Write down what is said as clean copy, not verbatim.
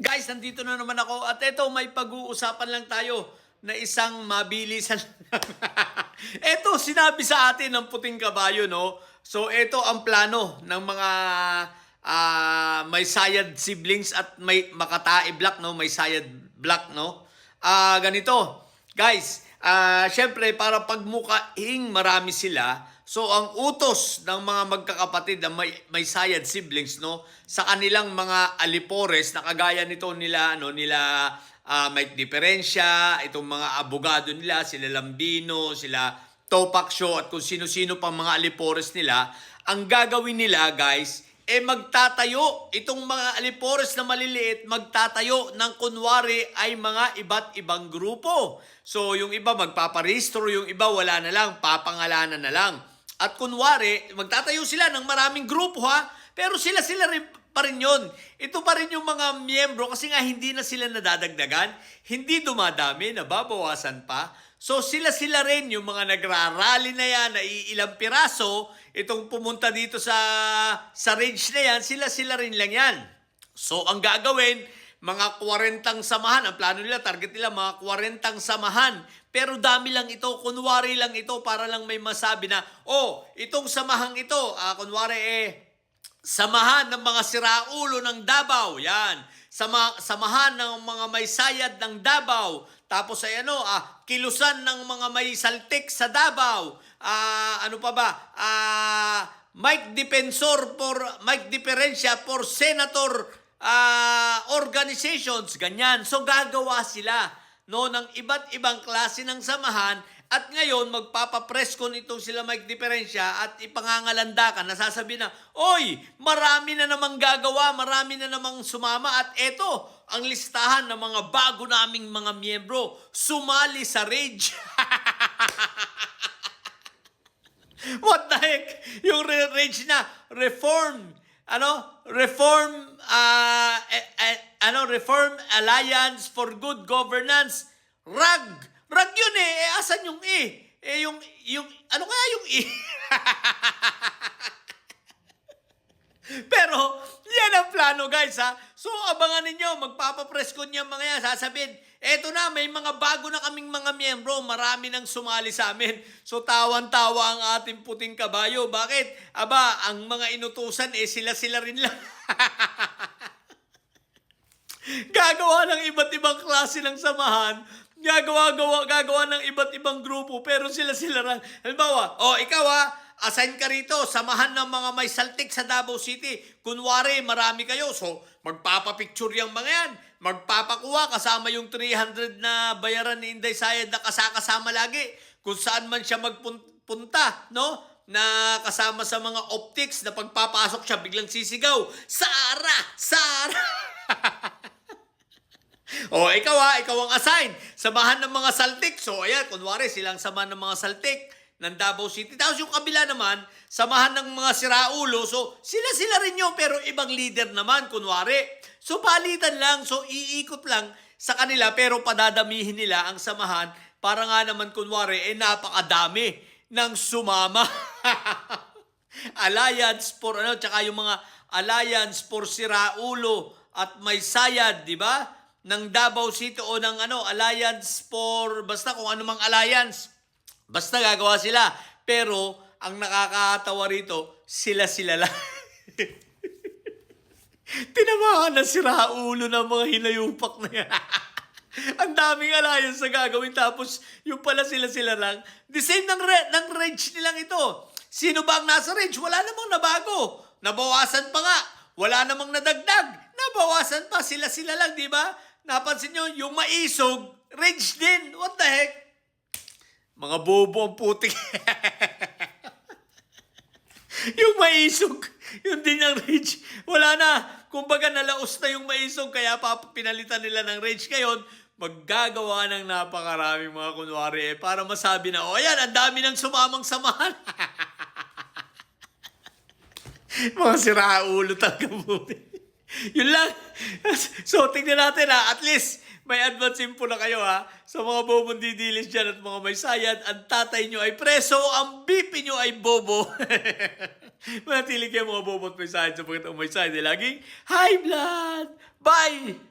Guys, nandito na naman ako at ito may pag-uusapan lang tayo na isang mabilisan. Ito sinabi sa atin ng puting kabayo, no? So ito ang plano ng mga may sayad siblings at may Makatae Black, no? May sayad Black, no? Ganito, guys, syempre para pagmukhing marami sila, so ang utos ng mga magkakapatid na may sayad siblings, no, sa kanilang mga alipores na kagaya nito nila Mike Diferencia, itong mga abogado nila, sila Lambino, sila Topak Show at kung sino-sino pang mga alipores nila, ang gagawin nila, guys, magtatayo itong mga alipores na maliliit, magtatayo ng kunwari ay mga iba't ibang grupo. So yung iba magpaparehistro, yung iba wala na lang, papangalanan na lang. At kunwari, magtatayo sila ng maraming grupo ha, pero sila-sila rin pa rin yun. Ito pa rin yung mga miyembro kasi nga hindi na sila nadadagdagan, hindi dumadami, nababawasan pa. So sila-sila rin yung mga nagrarally na yan, na ilang piraso, itong pumunta dito sa range na yan, sila-sila rin lang yan. So ang gagawin, mga 40 samahan, ang plano nila, target nila mga 40 samahan. Pero dami lang ito, kunwari lang ito para lang may masabi na, oh, itong samahang ito, kunwari samahan ng mga siraulo ng Davao, yan. Samahan ng mga may sayad ng Davao. Tapos ay kilusan ng mga may saltik sa Davao. Ano pa ba? Mike Diferencia for Senator organizations, ganyan. So gagawa sila ng iba't ibang klase ng samahan at ngayon magpapapreskon itong sila Mike Diferencia at ipangangalanda ka, nasasabi na, oy, marami na namang gagawa, marami na namang sumama at eto, ang listahan ng mga bago naming mga miyembro, sumali sa Rage. What the heck? Yung Rage na, Reform Alliance for Good Governance, RAG. RAG yun asan yung ano kaya yung Pero, yan ang plano, guys, ha. So, abangan ninyo, magpapapreskon niya mga yan, sasabihin, eto na, may mga bago na kaming mga miyembro, marami nang sumali sa amin. So, tawan-tawa ang ating puting kabayo. Bakit? Aba, ang mga inutusan, sila-sila rin lang. Gagawa ng iba't ibang klase ng samahan, gagawa ng iba't ibang grupo, pero sila-sila lang. Halimbawa, ikaw assign ka rito, samahan ng mga may saltik sa Davao City. Kunwari, marami kayo, so magpapapicture yung mga yan. Magpapakuha kasama yung 300 na bayaran ni Inday Sayad na kasama lagi. Kung saan man siya magpunta, no? Na kasama sa mga optics na pagpapasok siya, biglang sisigaw, Sara! Sara! Ikaw ang assign. Samahan ng mga saltik. So, ayan, kunwari, silang samahan ng mga saltik ng Davao City. Tapos yung kabila naman, samahan ng mga siraulo. So, sila-sila rin yun, pero ibang leader naman, kunwari. So, palitan lang. So, iikot lang sa kanila, pero padadamihin nila ang samahan para nga naman, kunwari, napakadami ng sumama. Alliance for, tsaka yung mga Alliance for Siraulo at May Sayad, di ba? Ng Davao City o ng Alliance for, basta kung ano mang alliance. Basta gagawa sila. Pero, ang nakakatawa rito, sila-sila lang. Tinamaan na siraulo ng mga hinayupak na yan. Ang daming alliance na gagawin. Tapos, yung pala sila-sila lang. The same ng range nilang ito. Sino ba ang nasa range? Wala namang nabago. Nabawasan pa nga. Wala namang nadagdag. Nabawasan pa. Sila-sila lang, di ba? Napansin nyo, yung maisog, range din. What the heck? Mga bobo ang putik. Yung maisog, yun din ang range. Wala na. Kumbaga nalaos na yung maisog, kaya pinalitan nila ng range. Ngayon, maggagawa ng napakaraming mga kunwari para masabi na, ayan, ang dami ng sumamang samahan. Mga siraulo talaga buti. Yun lang. So, tingnan natin at least may advance info na kayo sa mga bobong didilis dyan at mga may sayad. Ang tatay nyo ay preso, ang BP nyo ay bobo. Manatili kayo mga bobo at may sayad sapagkat ang may sayad ay laging high blood. Bye!